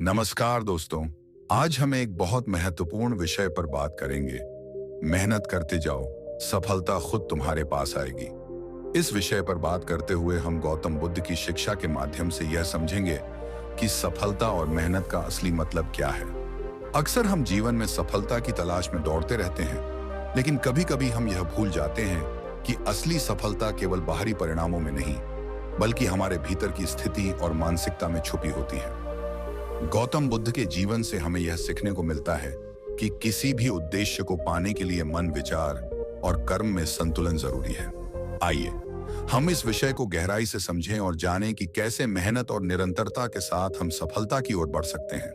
नमस्कार दोस्तों। आज हम एक बहुत महत्वपूर्ण विषय पर बात करेंगे। मेहनत करते जाओ, सफलता खुद तुम्हारे पास आएगी। इस विषय पर बात करते हुए हम गौतम बुद्ध की शिक्षा के माध्यम से यह समझेंगे कि सफलता और मेहनत का असली मतलब क्या है। अक्सर हम जीवन में सफलता की तलाश में दौड़ते रहते हैं, लेकिन कभी-कभी हम यह भूल जाते हैं कि असली सफलता केवल बाहरी परिणामों में नहीं, बल्कि हमारे भीतर की स्थिति और मानसिकता में छुपी होती है। गौतम बुद्ध के जीवन से हमें यह सीखने को मिलता है कि किसी भी उद्देश्य को पाने के लिए मन, विचार और कर्म में संतुलन जरूरी है। आइए हम इस विषय को गहराई से समझें और जानें कि कैसे मेहनत और निरंतरता के साथ हम सफलता की ओर बढ़ सकते हैं।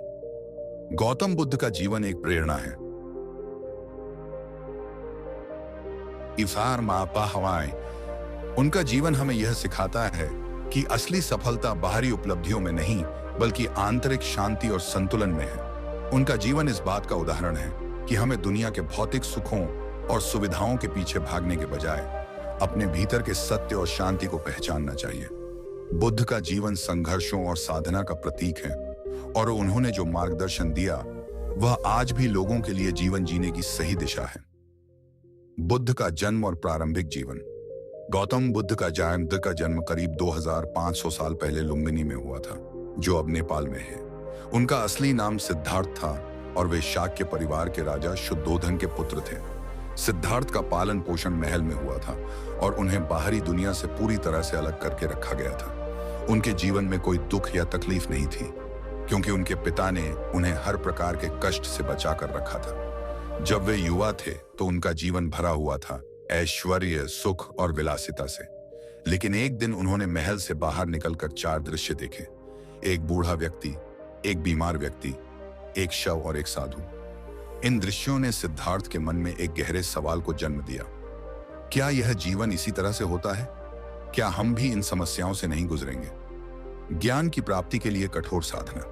गौतम बुद्ध का जीवन एक प्रेरणा है। इफार मापा हवाएं, उनका जीवन हमें यह सिखाता है कि असली सफलता बाहरी उपलब्धियों में नहीं, बल्कि आंतरिक शांति और संतुलन में है। उनका जीवन इस बात का उदाहरण है कि हमें दुनिया के भौतिक सुखों और सुविधाओं के पीछे भागने के बजाय अपने भीतर के सत्य और शांति को पहचानना चाहिए। बुद्ध का जीवन संघर्षों और साधना का प्रतीक है, और उन्होंने जो मार्गदर्शन दिया वह आज भी लोगों के लिए जीवन जीने की सही दिशा है। बुद्ध का जन्म और प्रारंभिक जीवन। गौतम बुद्ध का जन्म करीब 2500 साल पहले लुम्बिनी में हुआ था, जो अब नेपाल में है। उनका असली नाम सिद्धार्थ था और वे शाक्य परिवार के राजा शुद्धोधन के पुत्र थे। सिद्धार्थ का पालन पोषण महल में हुआ था और उन्हें बाहरी दुनिया से पूरी तरह से अलग करके रखा गया था। उनके जीवन में कोई दुख या तकलीफ नहीं थी, क्योंकि उनके पिता ने उन्हें हर प्रकार के कष्ट से बचा कर रखा था। जब वे युवा थे तो उनका जीवन भरा हुआ था ऐश्वर्य, सुख और विलासिता से। लेकिन एक दिन उन्होंने महल से बाहर निकलकर 4 दृश्य देखे। एक बूढ़ा व्यक्ति, एक बीमार व्यक्ति, एक शव और एक साधु। इन दृश्यों ने सिद्धार्थ के मन में एक गहरे सवाल को जन्म दिया। क्या यह जीवन इसी तरह से होता है? क्या हम भी इन समस्याओं से नहीं गुजरेंगे? ज्ञान की प्राप्ति के लिए कठोर साधना।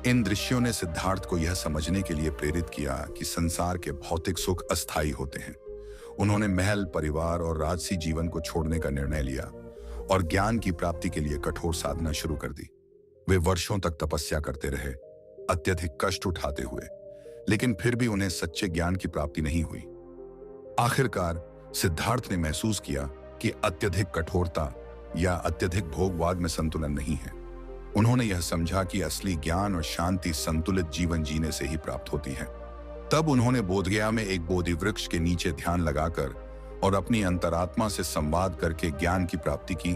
इन दृश्यों ने सिद्धार्थ को यह समझने के लिए प्रेरित किया कि संसार के भौतिक सुख अस्थायी होते हैं। उन्होंने महल, परिवार और राजसी जीवन को छोड़ने का निर्णय लिया और ज्ञान की प्राप्ति के लिए कठोर साधना शुरू कर दी। वे वर्षों तक तपस्या करते रहे, अत्यधिक कष्ट उठाते हुए, लेकिन फिर भी उन्हें सच्चे ज्ञान की प्राप्ति नहीं हुई। आखिरकार सिद्धार्थ ने महसूस किया कि अत्यधिक कठोरता या अत्यधिक भोगवाद में संतुलन नहीं है। उन्होंने यह समझा कि असली ज्ञान और शांति संतुलित जीवन जीने से ही प्राप्त होती है। तब उन्होंने बोधगया में एक बोधि वृक्ष के नीचे ध्यान लगाकर और अपनी अंतरात्मा से संवाद करके ज्ञान की प्राप्ति की,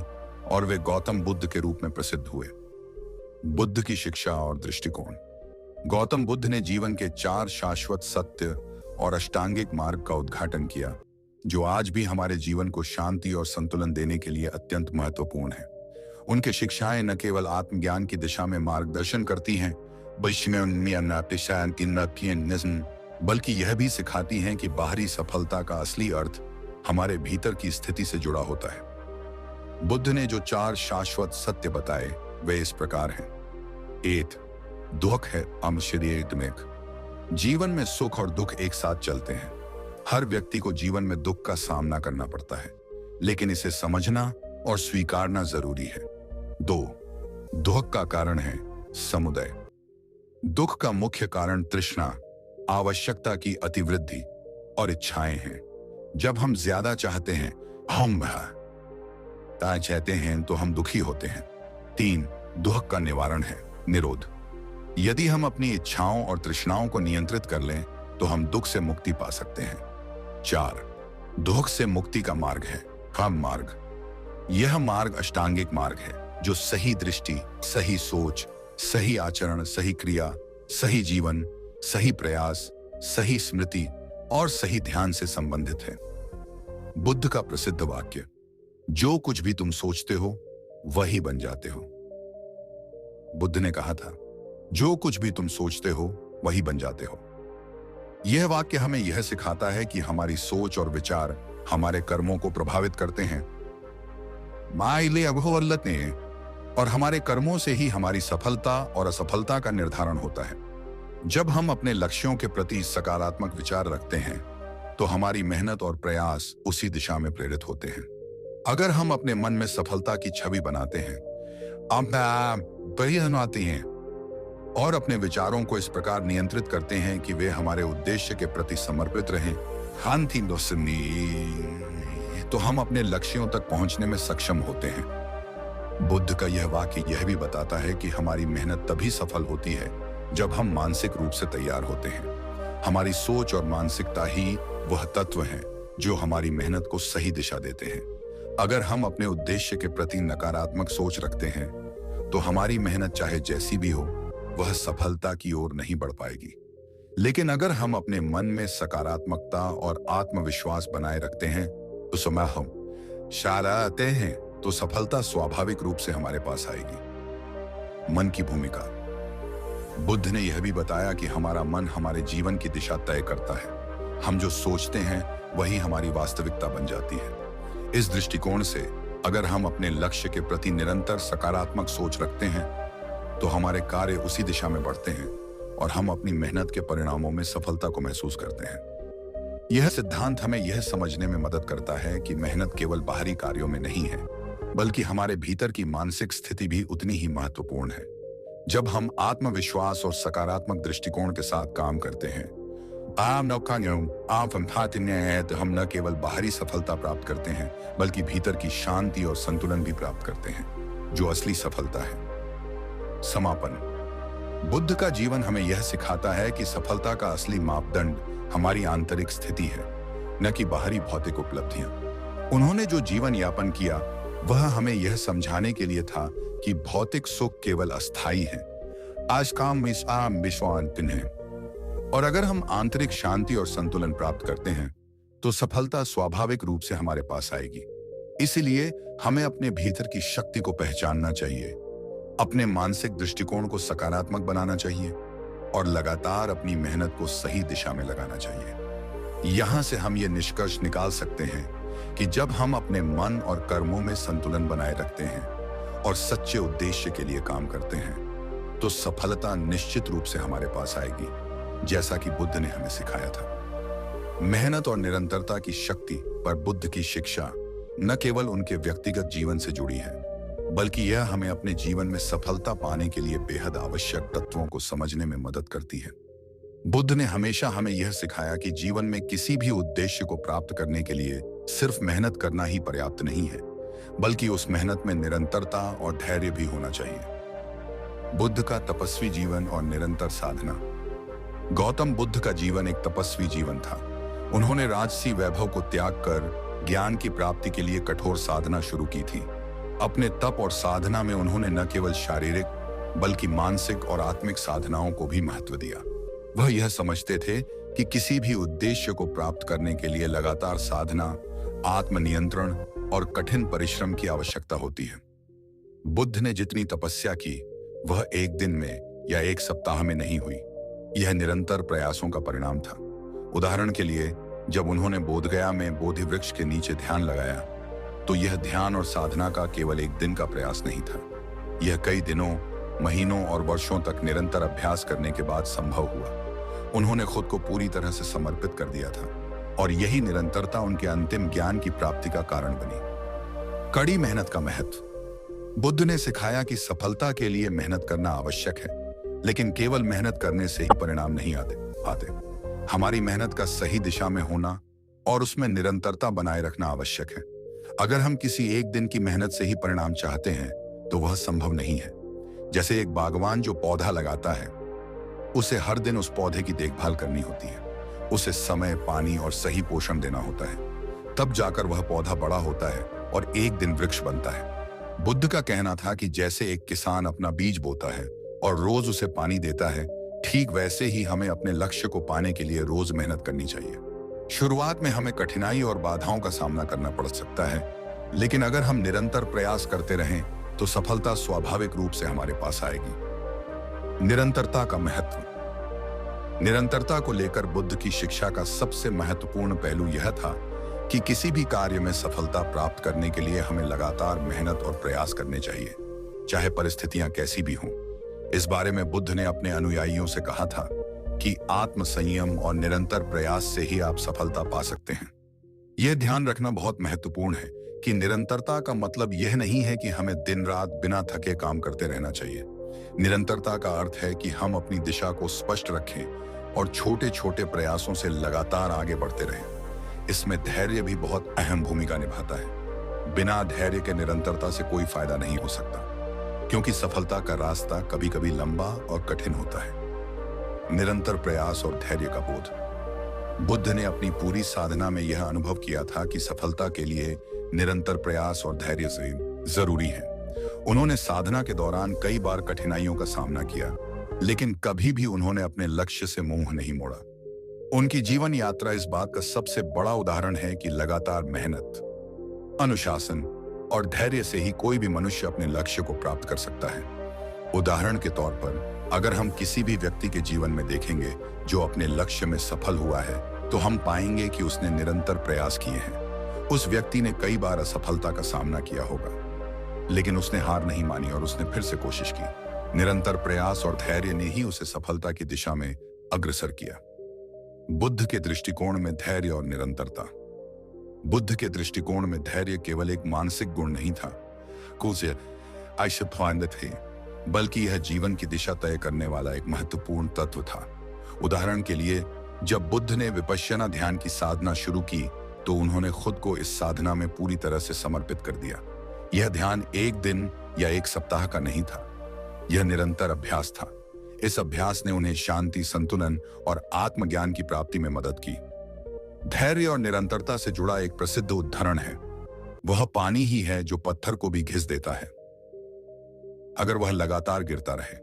और वे गौतम बुद्ध के रूप में प्रसिद्ध हुए। बुद्ध की शिक्षा और दृष्टिकोण। गौतम बुद्ध ने जीवन के 4 शाश्वत सत्य और अष्टांगिक मार्ग का उद्घाटन किया, जो आज भी हमारे जीवन को शांति और संतुलन देने के लिए अत्यंत महत्वपूर्ण है। उनकी शिक्षाएं न केवल आत्मज्ञान की दिशा में मार्गदर्शन करती हैं, बल्कि यह भी सिखाती हैं कि बाहरी सफलता का असली अर्थ हमारे भीतर की स्थिति से जुड़ा होता है। बुद्ध ने जो 4 शाश्वत सत्य बताए वे इस प्रकार हैं। 1. दुख है अमशरीरत्मिक। जीवन में सुख और दुख एक साथ चलते हैं। हर व्यक्ति को जीवन में दुख का सामना करना पड़ता है, लेकिन इसे समझना और स्वीकारना जरूरी है। 2. दुख का कारण है समुदय। दुख का मुख्य कारण तृष्णा, आवश्यकता की अतिवृद्धि और इच्छाएं हैं। जब हम ज्यादा चाहते हैं, हम चाहते हैं तो हम दुखी होते हैं। 3. दुख का निवारण है निरोध। यदि हम अपनी इच्छाओं और तृष्णाओं को नियंत्रित कर लें तो हम दुख से मुक्ति पा सकते हैं। 4. दुख से मुक्ति का मार्ग है हम मार्ग। यह मार्ग अष्टांगिक मार्ग है, जो सही दृष्टि, सही सोच, सही आचरण, सही क्रिया, सही जीवन, सही प्रयास, सही स्मृति और सही ध्यान से संबंधित है। बुद्ध का प्रसिद्ध वाक्य, जो कुछ भी तुम सोचते हो वही बन जाते हो। बुद्ध ने कहा था, जो कुछ भी तुम सोचते हो वही बन जाते हो। यह वाक्य हमें यह सिखाता है कि हमारी सोच और विचार हमारे कर्मों को प्रभावित करते हैं। और हमारे कर्मों से ही हमारी सफलता और असफलता का निर्धारण होता है। जब हम अपने लक्ष्यों के प्रति सकारात्मक विचार रखते हैं तो हमारी मेहनत और प्रयास उसी दिशा में प्रेरित होते हैं। अगर हम अपने मन में सफलता की छवि बनाते हैं, और अपने विचारों को इस प्रकार नियंत्रित करते हैं कि वे हमारे उद्देश्य के प्रति समर्पित रहें। शांति तो हम अपने लक्ष्यों तक पहुंचने में सक्षम होते हैं। बुद्ध का यह वाक्य यह भी बताता है कि हमारी मेहनत तभी सफल होती है जब हम मानसिक रूप से तैयार होते हैं। हमारी सोच और मानसिकता ही वह तत्व हैं जो हमारी मेहनत को सही दिशा देते हैं। अगर हम अपने उद्देश्य के प्रति नकारात्मक सोच रखते हैं तो हमारी मेहनत चाहे जैसी भी हो वह सफलता की ओर नहीं बढ़ पाएगी। लेकिन अगर हम अपने मन में सकारात्मकता और आत्मविश्वास बनाए रखते हैं तो समय हम शाराते हैं तो सफलता स्वाभाविक रूप से हमारे पास आएगी। मन की भूमिका। बुद्ध ने यह भी बताया कि हमारा मन हमारे जीवन की दिशा तय करता है। हम जो सोचते हैं वही हमारी वास्तविकता बन जाती है। इस दृष्टिकोण से अगर हम अपने लक्ष्य के प्रति निरंतर सकारात्मक सोच रखते हैं तो हमारे कार्य उसी दिशा में बढ़ते हैं और हम अपनी मेहनत के परिणामों में सफलता को महसूस करते हैं। यह सिद्धांत हमें यह समझने में मदद करता है कि मेहनत केवल बाहरी कार्यों में नहीं है, बल्कि हमारे भीतर की मानसिक स्थिति भी उतनी ही महत्वपूर्ण है। जब हम आत्मविश्वास और सकारात्मक दृष्टिकोण के साथ काम करते हैं तो हम न केवल बाहरी सफलता प्राप्त करते हैं बल्कि भीतर की शांति और संतुलन भी प्राप्त करते हैं, जो असली सफलता है। समापन। बुद्ध का जीवन हमें यह सिखाता है कि सफलता का असली मापदंड हमारी आंतरिक स्थिति है, न कि बाहरी भौतिक उपलब्धियां। उन्होंने जो जीवन यापन किया वह हमें यह समझाने के लिए था कि भौतिक सुख केवल अस्थायी है, आज काम विश्वांतिन है। और अगर हम आंतरिक शांति और संतुलन प्राप्त करते हैं तो सफलता स्वाभाविक रूप से हमारे पास आएगी। इसलिए हमें अपने भीतर की शक्ति को पहचानना चाहिए, अपने मानसिक दृष्टिकोण को सकारात्मक बनाना चाहिए और लगातार अपनी मेहनत को सही दिशा में लगाना चाहिए। यहां से हम ये निष्कर्ष निकाल सकते हैं कि जब हम अपने मन और कर्मों में संतुलन बनाए रखते हैं और सच्चे उद्देश्य के लिए काम करते हैं तो सफलता निश्चित रूप से हमारे पास आएगी, जैसा कि बुद्ध ने हमें सिखाया था। मेहनत और निरंतरता की शक्ति पर बुद्ध की शिक्षा न केवल उनके व्यक्तिगत जीवन से जुड़ी है, बल्कि यह हमें अपने जीवन में सफलता पाने के लिए बेहद आवश्यक तत्वों को समझने में मदद करती है। बुद्ध ने हमेशा हमें यह सिखाया कि जीवन में किसी भी उद्देश्य को प्राप्त करने के लिए सिर्फ मेहनत करना ही पर्याप्त नहीं है, बल्कि उस मेहनत में निरंतरता और धैर्य भी होना चाहिए। बुद्ध का तपस्वी जीवन और निरंतर साधना। गौतम बुद्ध का जीवन एक तपस्वी जीवन था। उन्होंने राजसी वैभव को त्याग कर ज्ञान की प्राप्ति के लिए कठोर साधना शुरू की थी। अपने तप और साधना में उन्होंने न केवल शारीरिक बल्कि मानसिक और आत्मिक साधनाओं को भी महत्व दिया। वह यह समझते थे कि किसी भी उद्देश्य को प्राप्त करने के लिए लगातार साधना, आत्मनियंत्रण और कठिन परिश्रम की आवश्यकता होती है। बुद्ध ने जितनी तपस्या की वह एक दिन में या एक सप्ताह में नहीं हुई, यह निरंतर प्रयासों का परिणाम था। उदाहरण के लिए, जब उन्होंने बोधगया में बोधि वृक्ष के नीचे ध्यान लगाया तो यह ध्यान और साधना का केवल एक दिन का प्रयास नहीं था। यह कई दिनों, महीनों और वर्षों तक निरंतर अभ्यास करने के बाद संभव हुआ। उन्होंने खुद को पूरी तरह से समर्पित कर दिया था और यही निरंतरता उनके अंतिम ज्ञान की प्राप्ति का कारण बनी। कड़ी मेहनत का महत्व। बुद्ध ने सिखाया कि सफलता के लिए मेहनत करना आवश्यक है, लेकिन केवल मेहनत करने से ही परिणाम नहीं आते। हमारी मेहनत का सही दिशा में होना और उसमें निरंतरता बनाए रखना आवश्यक है। अगर हम किसी एक दिन की मेहनत से ही परिणाम चाहते हैं तो वह संभव नहीं है। जैसे एक बागवान जो पौधा लगाता है, उसे हर दिन उस पौधे की देखभाल करनी होती है, उसे समय, पानी और सही पोषण देना होता है, तब जाकर वह पौधा बड़ा होता है और एक दिन वृक्ष बनता है। बुद्ध का कहना था कि जैसे एक किसान अपना बीज बोता है और रोज उसे पानी देता है, ठीक वैसे ही हमें अपने लक्ष्य को पाने के लिए रोज मेहनत करनी चाहिए। शुरुआत में हमें कठिनाई और बाधाओं का सामना करना पड़ सकता है, लेकिन अगर हम निरंतर प्रयास करते रहें तो सफलता स्वाभाविक रूप से हमारे पास आएगी। निरंतरता का महत्व। निरंतरता को लेकर बुद्ध की शिक्षा का सबसे महत्वपूर्ण पहलू यह था कि किसी भी कार्य में सफलता प्राप्त करने के लिए हमें लगातार मेहनत और प्रयास करने चाहिए, चाहे परिस्थितियां कैसी भी हों। इस बारे में बुद्ध ने अपने अनुयायियों से कहा था कि आत्म संयम और निरंतर प्रयास से ही आप सफलता पा सकते हैं। यह ध्यान रखना बहुत महत्वपूर्ण है कि निरंतरता का मतलब यह नहीं है कि हमें दिन रात बिना थके काम करते रहना चाहिए। निरंतरता का अर्थ है कि हम अपनी दिशा को स्पष्ट रखें और छोटे छोटे प्रयासों से लगातार आगे बढ़ते रहें। इसमें धैर्य भी बहुत अहम भूमिका निभाता है। बिना धैर्य के निरंतरता से कोई फायदा नहीं हो सकता, क्योंकि सफलता का रास्ता कभी कभी लंबा और कठिन होता है। निरंतर प्रयास और धैर्य का बोध। बुद्ध ने अपनी पूरी साधना में यह अनुभव किया था कि सफलता के लिए निरंतर प्रयास और धैर्य से जरूरी है। उन्होंने साधना के दौरान कई बार कठिनाइयों का सामना किया, लेकिन कभी भी उन्होंने अपने लक्ष्य से मुंह नहीं मोड़ा। उनकी जीवन यात्रा इस बात का सबसे बड़ा उदाहरण है कि लगातार मेहनत, अनुशासन और धैर्य से ही कोई भी मनुष्य अपने लक्ष्य को प्राप्त कर सकता है। उदाहरण के तौर पर, अगर हम किसी भी व्यक्ति के जीवन में देखेंगे जो अपने लक्ष्य में सफल हुआ है, तो हम पाएंगे कि उसने निरंतर प्रयास किए हैं। उस व्यक्ति ने कई बार असफलता का सामना किया होगा, लेकिन उसने हार नहीं मानी और उसने फिर से कोशिश की। निरंतर प्रयास और धैर्य ने ही उसे सफलता की दिशा में अग्रसर किया। बुद्ध के दृष्टिकोण में धैर्य और निरंतरता। बुद्ध के दृष्टिकोण में धैर्य केवल एक मानसिक गुण नहीं था, थे, बल्कि यह जीवन की दिशा तय करने वाला एक महत्वपूर्ण तत्व था। उदाहरण के लिए, जब बुद्ध ने विपश्यना ध्यान की साधना शुरू की, तो उन्होंने खुद को इस साधना में पूरी तरह से समर्पित कर दिया। यह ध्यान एक दिन या एक सप्ताह का नहीं था, यह निरंतर अभ्यास था। इस अभ्यास ने उन्हें शांति, संतुलन और आत्मज्ञान की प्राप्ति में मदद की। धैर्य और निरंतरता से जुड़ा एक प्रसिद्ध उदाहरण है। वह पानी ही है जो पत्थर को भी घिस देता है अगर वह लगातार गिरता रहे।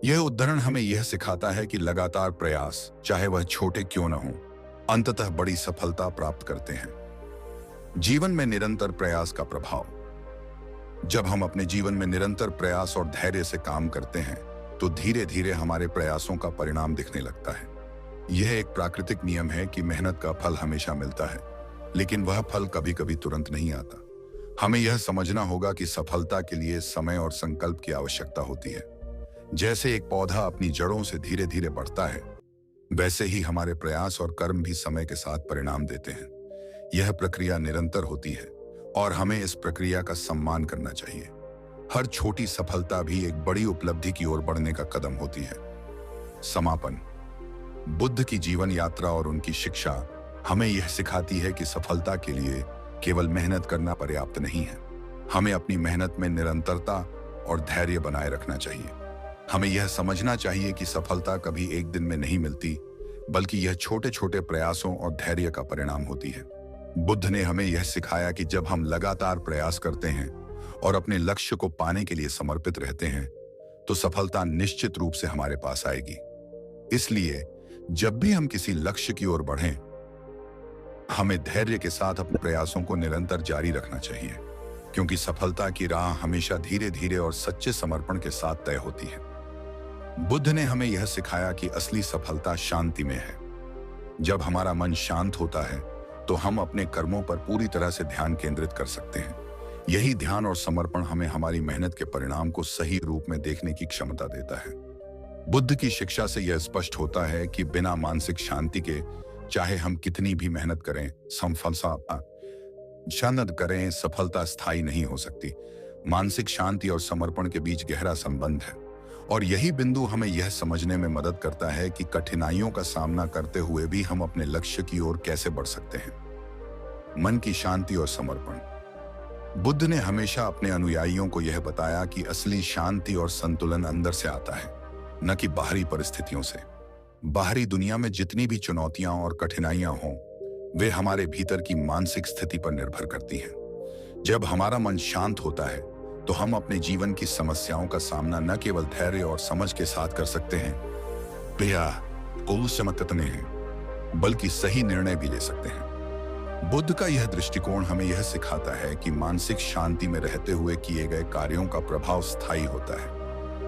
यह उदाहरण हमें यह सिखाता है कि लगातार प्रयास, चाहे वह छोटे क्यों न हो, अंततः बड़ी सफलता प्राप्त करते हैं। जीवन में निरंतर प्रयास का प्रभाव। जब हम अपने जीवन में निरंतर प्रयास और धैर्य से काम करते हैं, तो धीरे धीरे हमारे प्रयासों का परिणाम दिखने लगता है। यह एक प्राकृतिक नियम है कि मेहनत का फल हमेशा मिलता है, लेकिन वह फल कभी कभी तुरंत नहीं आता। हमें यह समझना होगा कि सफलता के लिए समय और संकल्प की आवश्यकता होती है। जैसे एक पौधा अपनी जड़ों से धीरे धीरे बढ़ता है, वैसे ही हमारे प्रयास और कर्म भी समय के साथ परिणाम देते हैं। यह प्रक्रिया निरंतर होती है और हमें इस प्रक्रिया का सम्मान करना चाहिए। हर छोटी सफलता भी एक बड़ी उपलब्धि की ओर बढ़ने का कदम होती है। समापन। बुद्ध की जीवन यात्रा और उनकी शिक्षा हमें यह सिखाती है कि सफलता के लिए केवल मेहनत करना पर्याप्त नहीं है। हमें अपनी मेहनत में निरंतरता और धैर्य बनाए रखना चाहिए। हमें यह समझना चाहिए कि सफलता कभी एक दिन में नहीं मिलती, बल्कि यह छोटे छोटे प्रयासों और धैर्य का परिणाम होती है। बुद्ध ने हमें यह सिखाया कि जब हम लगातार प्रयास करते हैं और अपने लक्ष्य को पाने के लिए समर्पित रहते हैं, तो सफलता निश्चित रूप से हमारे पास आएगी। इसलिए जब भी हम किसी लक्ष्य की ओर बढ़ें, हमें धैर्य के साथ अपने प्रयासों को निरंतर जारी रखना चाहिए, क्योंकि सफलता की राह हमेशा धीरे धीरे और सच्चे समर्पण के साथ तय होती है। बुद्ध ने हमें यह सिखाया कि असली सफलता शांति में है। जब हमारा मन शांत होता है, तो हम अपने कर्मों पर पूरी तरह से ध्यान केंद्रित कर सकते हैं। यही ध्यान और समर्पण हमें हमारी मेहनत के परिणाम को सही रूप में देखने की क्षमता देता है। बुद्ध की शिक्षा से यह स्पष्ट होता है कि बिना मानसिक शांति के, चाहे हम कितनी भी मेहनत करें, सफलता स्थायी नहीं हो सकती। मानसिक शांति और समर्पण के बीच गहरा संबंध है, और यही बिंदु हमें यह समझने में मदद करता है कि कठिनाइयों का सामना करते हुए भी हम अपने लक्ष्य की ओर कैसे बढ़ सकते हैं। मन की शांति और समर्पण। बुद्ध ने हमेशा अपने अनुयायियों को यह बताया कि असली शांति और संतुलन अंदर से आता है, न कि बाहरी परिस्थितियों से। बाहरी दुनिया में जितनी भी चुनौतियां और कठिनाइयां हों, वे हमारे भीतर की मानसिक स्थिति पर निर्भर करती हैं। जब हमारा मन शांत होता है, तो हम अपने जीवन की समस्याओं का सामना न केवल धैर्य और समझ के साथ कर सकते हैं, बल्कि सही निर्णय भी ले सकते हैं। बुद्ध का यह दृष्टिकोण हमें यह सिखाता है कि मानसिक शांति में रहते हुए किए गए कार्यों का प्रभाव स्थायी होता है।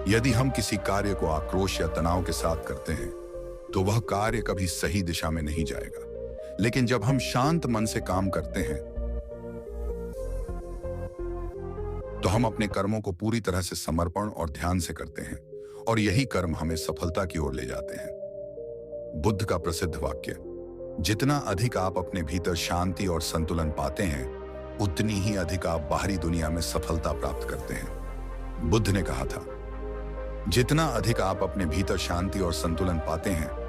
यदि हम किसी कार्य को आक्रोश या तनाव के साथ करते हैं, तो वह कार्य कभी सही दिशा में नहीं जाएगा। लेकिन जब हम शांत मन से काम करते हैं, तो हम अपने कर्मों को पूरी तरह से समर्पण और ध्यान से करते हैं, और यही कर्म हमें सफलता की ओर ले जाते हैं। बुद्ध का प्रसिद्ध वाक्य, जितना अधिक आप अपने भीतर शांति और संतुलन पाते हैं, उतनी ही अधिक आप बाहरी दुनिया में सफलता प्राप्त करते हैं। बुद्ध ने कहा था, जितना अधिक आप अपने भीतर शांति और संतुलन पाते हैं,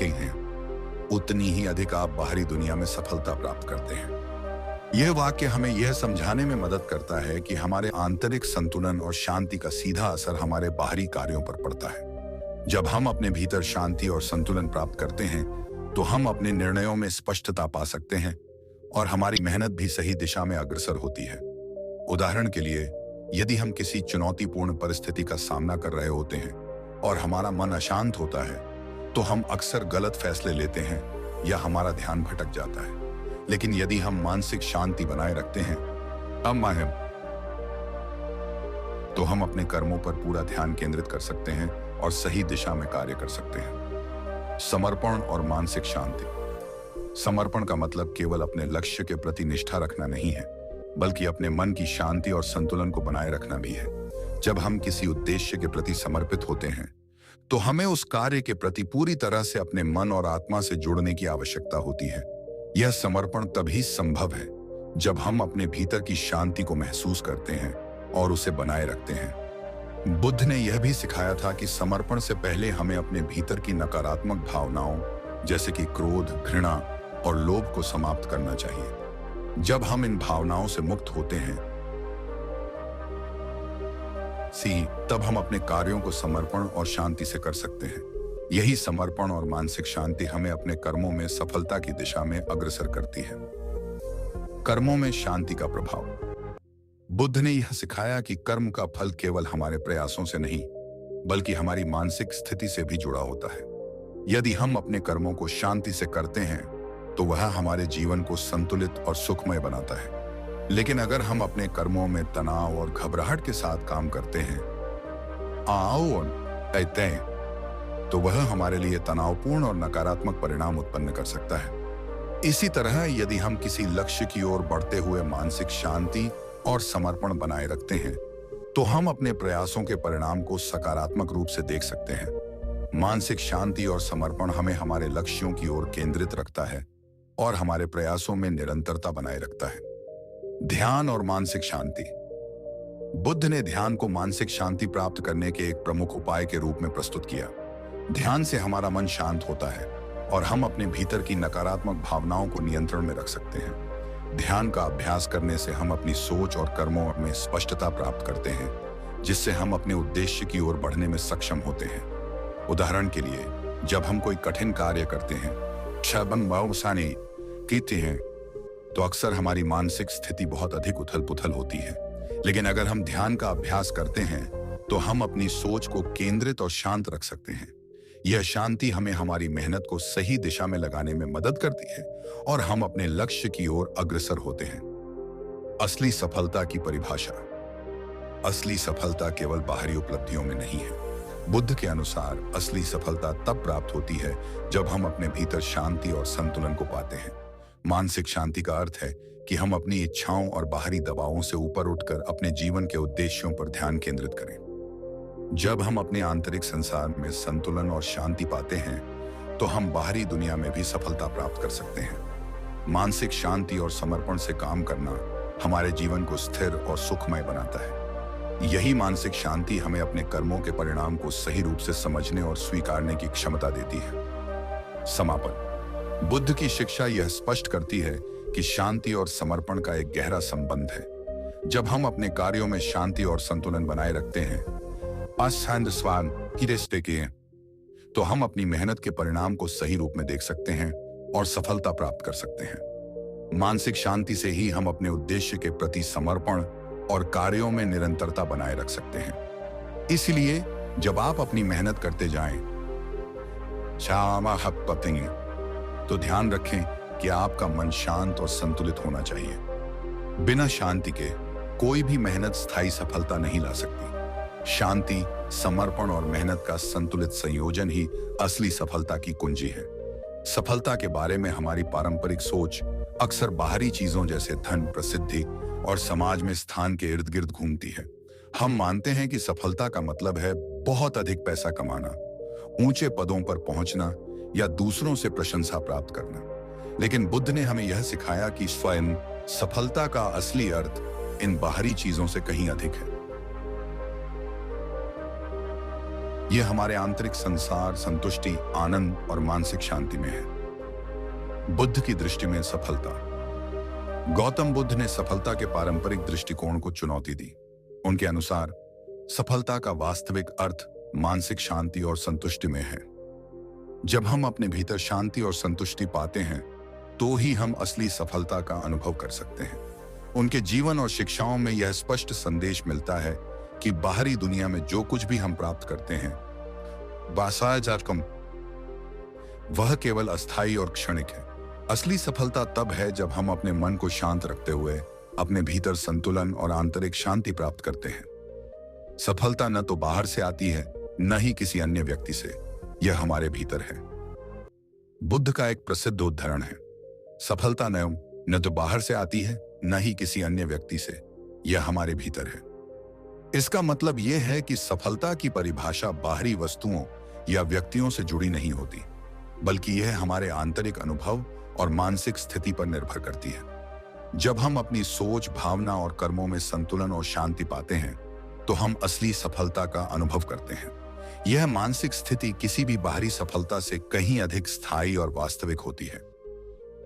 हैं, उतनी ही अधिक आप बाहरी दुनिया में सफलता प्राप्त करते हैं। यह वाक्य हमें यह समझाने में मदद करता है कि हमारे आंतरिक संतुलन और शांति का सीधा असर हमारे बाहरी कार्यों पर पड़ता है। जब हम अपने भीतर शांति और संतुलन प्राप्त करते हैं, तो हम अपने निर्णयों में स्पष्टता पा सकते हैं और हमारी मेहनत भी सही दिशा में अग्रसर होती है। उदाहरण के लिए, यदि हम किसी चुनौतीपूर्ण परिस्थिति का सामना कर रहे होते हैं और हमारा मन अशांत होता है, तो हम अक्सर गलत फैसले लेते हैं या हमारा ध्यान भटक जाता है। लेकिन यदि हम मानसिक शांति बनाए रखते हैं, तो हम अपने कर्मों पर पूरा ध्यान केंद्रित कर सकते हैं और सही दिशा में कार्य कर सकते हैं। समर्पण और मानसिक शांति। समर्पण का मतलब केवल अपने लक्ष्य के प्रति निष्ठा रखना नहीं है, बल्कि अपने मन की शांति और संतुलन को बनाए रखना भी है। जब हम किसी उद्देश्य के प्रति समर्पित होते हैं, तो हमें उस कार्य के प्रति पूरी तरह से अपने मन और आत्मा से जुड़ने की आवश्यकता होती है। यह समर्पण तभी संभव है जब हम अपने भीतर की शांति को महसूस करते हैं और उसे बनाए रखते हैं। बुद्ध ने यह भी सिखाया था कि समर्पण से पहले हमें अपने भीतर की नकारात्मक भावनाओं जैसे कि क्रोध, घृणा और लोभ को समाप्त करना चाहिए। जब हम इन भावनाओं से मुक्त होते हैं, तब हम अपने कार्यों को समर्पण और शांति से कर सकते हैं। यही समर्पण और मानसिक शांति हमें अपने कर्मों में सफलता की दिशा में अग्रसर करती है। कर्मों में शांति का प्रभाव। बुद्ध ने यह सिखाया कि कर्म का फल केवल हमारे प्रयासों से नहीं, बल्कि हमारी मानसिक स्थिति से भी जुड़ा होता है। यदि हम अपने कर्मों को शांति से करते हैं, तो वह हमारे जीवन को संतुलित और सुखमय बनाता है। लेकिन अगर हम अपने कर्मों में तनाव और घबराहट के साथ काम करते हैं, तो वह हमारे लिए तनावपूर्ण और नकारात्मक परिणाम उत्पन्न कर सकता है। इसी तरह यदि हम किसी लक्ष्य की ओर बढ़ते हुए मानसिक शांति और समर्पण बनाए रखते हैं, तो हम अपने प्रयासों के परिणाम को सकारात्मक रूप से देख सकते हैं। मानसिक शांति और समर्पण हमें हमारे लक्ष्यों की ओर केंद्रित रखता है और हमारे प्रयासों में निरंतरता बनाए रखता है। ध्यान और मानसिक शांति। बुद्ध ने ध्यान को मानसिक शांति प्राप्त करने के एक प्रमुख उपाय के रूप में प्रस्तुत किया। ध्यान से हमारा मन शांत होता है और हम अपने भीतर की नकारात्मक भावनाओं को नियंत्रण में रख सकते हैं। ध्यान का अभ्यास करने से हम अपनी सोच और कर्मों में स्पष्टता प्राप्त करते हैं, जिससे हम अपने उद्देश्य की ओर बढ़ने में सक्षम होते हैं। उदाहरण के लिए, जब हम कोई कठिन कार्य करते हैं, तो अक्सर हमारी मानसिक स्थिति बहुत अधिक उथल-पुथल होती है। लेकिन अगर हम ध्यान का अभ्यास करते हैं, तो हम अपनी सोच को केंद्रित और शांत रख सकते हैं। यह शांति हमें हमारी मेहनत को सही दिशा में लगाने में मदद करती है और हम अपने लक्ष्य की ओर अग्रसर होते हैं। असली सफलता की परिभाषा। असली सफलता केवल बाहरी उपलब्धियों में नहीं है। बुद्ध के अनुसार असली सफलता तब प्राप्त होती है जब हम अपने भीतर शांति और संतुलन को पाते हैं। मानसिक शांति का अर्थ है कि हम अपनी इच्छाओं और बाहरी दबावों से ऊपर उठकर अपने जीवन के उद्देश्यों पर ध्यान केंद्रित करें। जब हम अपने आंतरिक संसार में संतुलन और शांति पाते हैं, तो हम बाहरी दुनिया में भी सफलता प्राप्त कर सकते हैं। मानसिक शांति और समर्पण से काम करना हमारे जीवन को स्थिर और सुखमय बनाता है। यही मानसिक शांति हमें अपने कर्मों के परिणाम को सही रूप से समझने और स्वीकारने की क्षमता देती है। समापन। बुद्ध की शिक्षा यह स्पष्ट करती है कि शांति और समर्पण का एक गहरा संबंध है। जब हम अपने कार्यों में शांति और संतुलन बनाए रखते हैं, तो हम अपनी मेहनत के परिणाम को सही रूप में देख सकते हैं और सफलता प्राप्त कर सकते हैं। मानसिक शांति से ही हम अपने उद्देश्य के प्रति समर्पण और कार्यों में निरंतरता बनाए रख सकते हैं। इसलिए जब आप अपनी मेहनत करते जाएं, तो ध्यान रखें कि आपका मन शांत और संतुलित होना चाहिए। बिना शांति के कोई भी मेहनत स्थायी सफलता नहीं ला सकती। शांति, समर्पण और मेहनत का संतुलित संयोजन ही असली सफलता की कुंजी है। सफलता के बारे में हमारी पारंपरिक सोच अक्सर बाहरी चीजों जैसे धन, प्रसिद्धि और समाज में स्थान के इर्द गिर्द घूमती है। हम मानते हैं कि सफलता का मतलब है बहुत अधिक पैसा कमाना, ऊंचे पदों पर पहुंचना या दूसरों से प्रशंसा प्राप्त करना। लेकिन बुद्ध ने हमें यह सिखाया कि स्वयं सफलता का असली अर्थ इन बाहरी चीजों से कहीं अधिक है। यह हमारे आंतरिक संसार, संतुष्टि, आनंद और मानसिक शांति में है। बुद्ध की दृष्टि में सफलता। गौतम बुद्ध ने सफलता के पारंपरिक दृष्टिकोण को चुनौती दी। उनके अनुसार सफलता का वास्तविक अर्थ मानसिक शांति और संतुष्टि में है। जब हम अपने भीतर शांति और संतुष्टि पाते हैं तो ही हम असली सफलता का अनुभव कर सकते हैं। उनके जीवन और शिक्षाओं में यह स्पष्ट संदेश मिलता है कि बाहरी दुनिया में जो कुछ भी हम प्राप्त करते हैं वह केवल अस्थायी और क्षणिक है। असली सफलता तब है जब हम अपने मन को शांत रखते हुए अपने भीतर संतुलन और आंतरिक शांति प्राप्त करते हैं। सफलता न तो बाहर से आती है, न ही किसी अन्य व्यक्ति से, यह हमारे भीतर है। बुद्ध का एक प्रसिद्ध उदाहरण है, सफलता न तो बाहर से आती है, न ही किसी अन्य व्यक्ति से, यह हमारे भीतर है। इसका मतलब यह है कि सफलता की परिभाषा बाहरी वस्तुओं या व्यक्तियों से जुड़ी नहीं होती, बल्कि यह हमारे आंतरिक अनुभव और मानसिक स्थिति पर निर्भर करती है। जब हम अपनी सोच, भावना और कर्मों में संतुलन और शांति पाते हैं तो हम असली सफलता का अनुभव करते हैं। यह मानसिक स्थिति किसी भी बाहरी सफलता से कहीं अधिक स्थायी और वास्तविक होती है।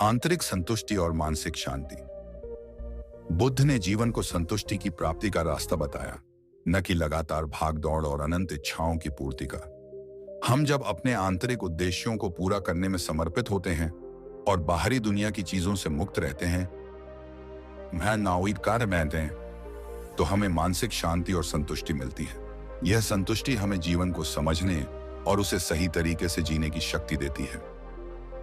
आंतरिक संतुष्टि और मानसिक शांति। बुद्ध ने जीवन को संतुष्टि की प्राप्ति का रास्ता बताया, न कि लगातार भागदौड़ और अनंत इच्छाओं की पूर्ति का। हम जब अपने आंतरिक उद्देश्यों को पूरा करने में समर्पित होते हैं और बाहरी दुनिया की चीजों से मुक्त रहते हैं, तो हमें मानसिक शांति और संतुष्टि मिलती है। यह संतुष्टि हमें जीवन को समझने और उसे सही तरीके से जीने की शक्ति देती है।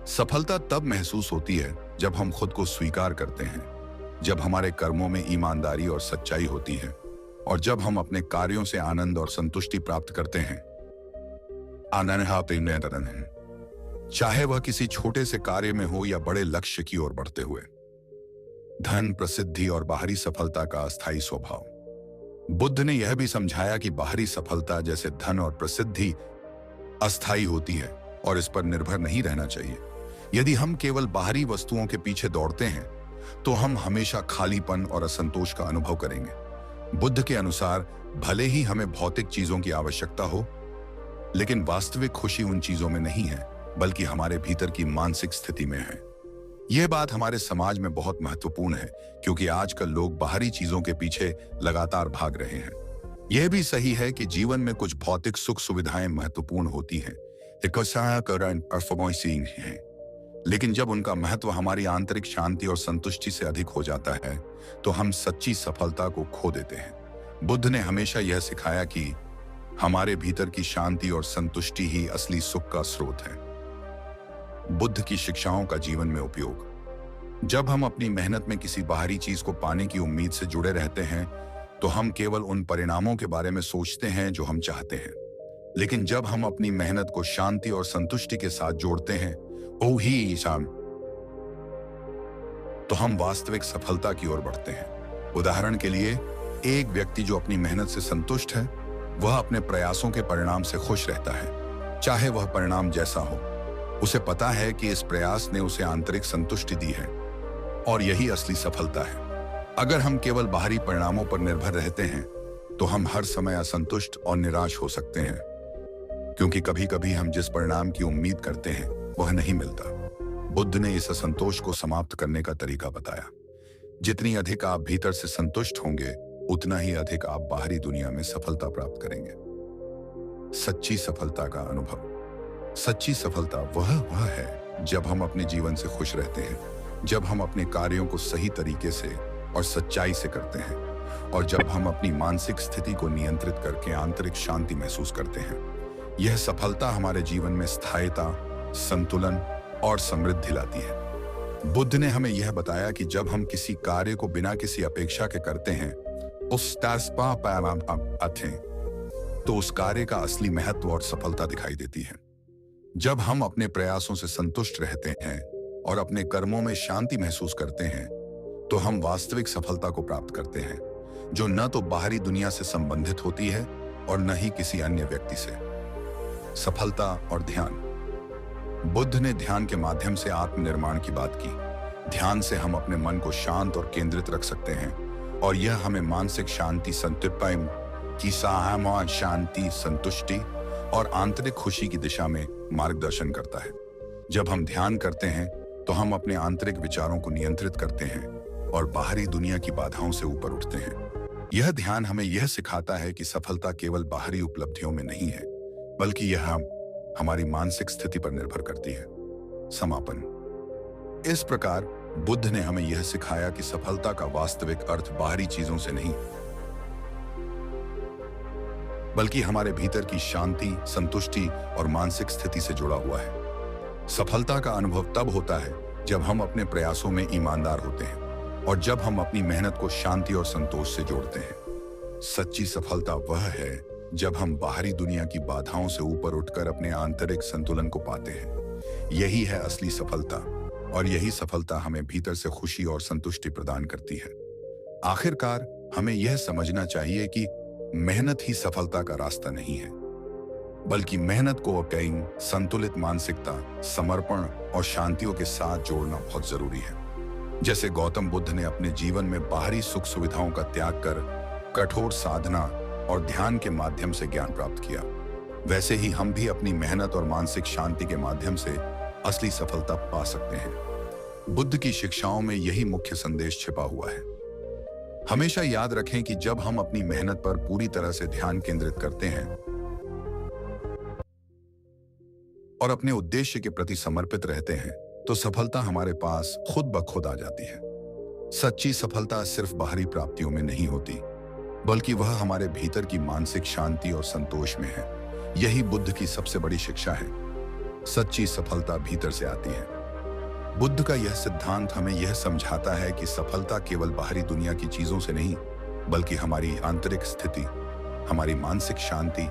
सफलता तब महसूस होती है जब हम खुद को स्वीकार करते हैं, जब हमारे कर्मों में ईमानदारी और सच्चाई होती है, और जब हम अपने कार्यों से आनंद और संतुष्टि प्राप्त करते हैं। चाहे वह किसी छोटे से कार्य में हो या बड़े लक्ष्य की ओर बढ़ते हुए। धन, प्रसिद्धि और बाहरी सफलता का अस्थायी स्वभाव। बुद्ध ने यह भी समझाया कि बाहरी सफलता जैसे धन और प्रसिद्धि अस्थायी होती है और इस पर निर्भर नहीं रहना चाहिए। यदि हम केवल बाहरी वस्तुओं के पीछे दौड़ते हैं तो हम हमेशा खालीपन और असंतोष का अनुभव करेंगे। बुद्ध के अनुसार भले ही हमें भौतिक चीजों की आवश्यकता हो, लेकिन वास्तविक खुशी उन चीजों में नहीं है, बल्कि हमारे भीतर की मानसिक स्थिति में है। यह बात हमारे समाज में बहुत महत्वपूर्ण है, क्योंकि आजकल लोग बाहरी चीजों के पीछे लगातार भाग रहे हैं। यह भी सही है कि जीवन में कुछ भौतिक सुख सुविधाएं महत्वपूर्ण होती हैं, लेकिन जब उनका महत्व हमारी आंतरिक शांति और संतुष्टि से अधिक हो जाता है तो हम सच्ची सफलता को खो देते हैं। बुद्ध ने हमेशा यह सिखाया कि हमारे भीतर की शांति और संतुष्टि ही असली सुख का स्रोत है। बुद्ध की शिक्षाओं का जीवन में उपयोग। जब हम अपनी मेहनत में किसी बाहरी चीज को पाने की उम्मीद से जुड़े रहते हैं तो हम केवल उन परिणामों के बारे में सोचते हैं जो हम चाहते हैं। लेकिन जब हम अपनी मेहनत को शांति और संतुष्टि के साथ जोड़ते हैं तो हम वास्तविक सफलता की ओर बढ़ते हैं। उदाहरण के लिए, एक व्यक्ति जो अपनी मेहनत से संतुष्ट है वह अपने प्रयासों के परिणाम से खुश रहता है, चाहे वह परिणाम जैसा हो। उसे पता है कि इस प्रयास ने उसे आंतरिक संतुष्टि दी है और यही असली सफलता है। अगर हम केवल बाहरी परिणामों पर निर्भर रहते हैं तो हम हर समय असंतुष्ट और निराश हो सकते हैं, क्योंकि कभी-कभी हम जिस परिणाम की उम्मीद करते हैं वह नहीं मिलता। बुद्ध ने इस असंतोष को समाप्त करने का तरीका बताया। जितनी अधिक आप भीतर से संतुष्ट होंगे, उतना ही अधिक आप बाहरी दुनिया में सफलता प्राप्त करेंगे। सच्ची सफलता का अनुभव। सच्ची सफलता वह है जब हम अपने जीवन से खुश रहते हैं, जब हम अपने कार्यों को सही तरीके से और सच्चाई से करते हैं, और जब हम अपनी मानसिक स्थिति को नियंत्रित करके आंतरिक शांति महसूस करते हैं। यह सफलता हमारे जीवन में स्थायिता, संतुलन और समृद्धि लाती है। बुद्ध ने हमें यह बताया कि जब हम किसी कार्य को बिना किसी अपेक्षा के करते हैं तो उस कार्य का असली महत्व और सफलता दिखाई देती है। जब हम अपने प्रयासों से संतुष्ट रहते हैं और अपने कर्मों में शांति महसूस करते हैं तो हम वास्तविक सफलता को प्राप्त करते हैं, जो न तो बाहरी दुनिया से संबंधित होती है और न ही किसी अन्य व्यक्ति से। सफलता और ध्यान। बुद्ध ने ध्यान के माध्यम से आत्मनिर्माण की बात की। ध्यान से हम अपने मन को शांत और केंद्रित रख सकते हैं और यह हमें मानसिक शांति, शांति, संतुष्टि और आंतरिक खुशी की दिशा में मार्गदर्शन करता है। जब हम ध्यान करते हैं तो हम अपने आंतरिक विचारों को नियंत्रित करते हैं और बाहरी दुनिया की बाधाओं से ऊपर उठते हैं। यह ध्यान हमें यह सिखाता है कि सफलता केवल बाहरी उपलब्धियों में नहीं है, बल्कि यह हमारी मानसिक स्थिति पर निर्भर करती है। समापन। इस प्रकार बुद्ध ने हमें यह सिखाया कि सफलता का वास्तविक अर्थ बाहरी चीजों से नहीं, बल्कि हमारे भीतर की शांति, संतुष्टि और मानसिक स्थिति से जुड़ा हुआ है। सफलता का अनुभव तब होता है जब हम अपने प्रयासों में ईमानदार होते हैं और जब हम अपनी मेहनत को शांति और संतोष से जोड़ते हैं। सच्ची सफलता वह है जब हम बाहरी दुनिया की बाधाओं से ऊपर उठकर अपने आंतरिक संतुलन को पाते हैं। यही है असली सफलता, और यही सफलता हमें भीतर से खुशी और संतुष्टि प्रदान करती है। आखिरकार हमें यह समझना चाहिए कि मेहनत ही सफलता का रास्ता नहीं है, बल्कि मेहनत को कई संतुलित मानसिकता, समर्पण और शांतियों के साथ जोड़ना बहुत जरूरी है। जैसे गौतम बुद्ध ने अपने जीवन में बाहरी सुख सुविधाओं का त्याग कर कठोर साधना और ध्यान के माध्यम से ज्ञान प्राप्त किया, वैसे ही हम भी अपनी मेहनत और मानसिक शांति के माध्यम से असली सफलता पा सकते हैं। बुद्ध की शिक्षाओं में यही मुख्य संदेश छिपा हुआ है। हमेशा याद रखें कि जब हम अपनी मेहनत पर पूरी तरह से ध्यान केंद्रित करते हैं और अपने उद्देश्य के प्रति समर्पित रहते हैं, तो सफलता हमारे पास खुद ब खुद आ जाती है। सच्ची सफलता सिर्फ बाहरी प्राप्तियों में नहीं होती, बल्कि वह हमारे भीतर की मानसिक शांति और संतोष में है। यही बुद्ध की सबसे बड़ी शिक्षा है। सच्ची सफलता भीतर से आती है। बुद्ध का यह सिद्धांत हमें यह समझाता है कि सफलता केवल बाहरी दुनिया की चीजों से नहीं, बल्कि हमारी आंतरिक स्थिति, हमारी मानसिक शांति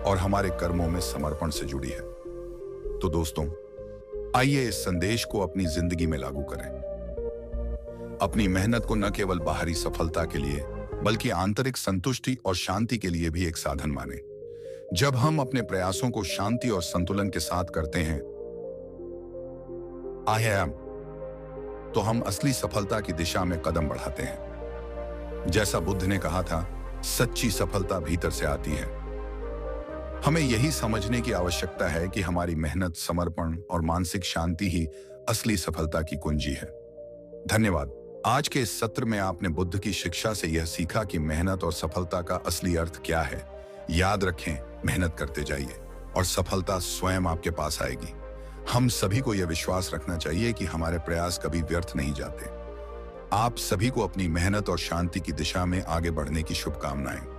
और हमारे कर्मों में समर्पण से जुड़ी है। तो दोस्तों, आइए इस संदेश को अपनी जिंदगी में लागू करें। अपनी मेहनत को न केवल बाहरी सफलता के लिए, बल्कि आंतरिक संतुष्टि और शांति के लिए भी एक साधन माने। जब हम अपने प्रयासों को शांति और संतुलन के साथ करते हैं, तो हम असली सफलता की दिशा में कदम बढ़ाते हैं। जैसा बुद्ध ने कहा था, सच्ची सफलता भीतर से आती है। हमें यही समझने की आवश्यकता है कि हमारी मेहनत, समर्पण और मानसिक शांति ही असली सफलता की कुंजी है। धन्यवाद। आज के इस सत्र में आपने बुद्ध की शिक्षा से यह सीखा कि मेहनत और सफलता का असली अर्थ क्या है। याद रखें, मेहनत करते जाइए और सफलता स्वयं आपके पास आएगी। हम सभी को यह विश्वास रखना चाहिए कि हमारे प्रयास कभी व्यर्थ नहीं जाते। आप सभी को अपनी मेहनत और शांति की दिशा में आगे बढ़ने की शुभकामनाएं।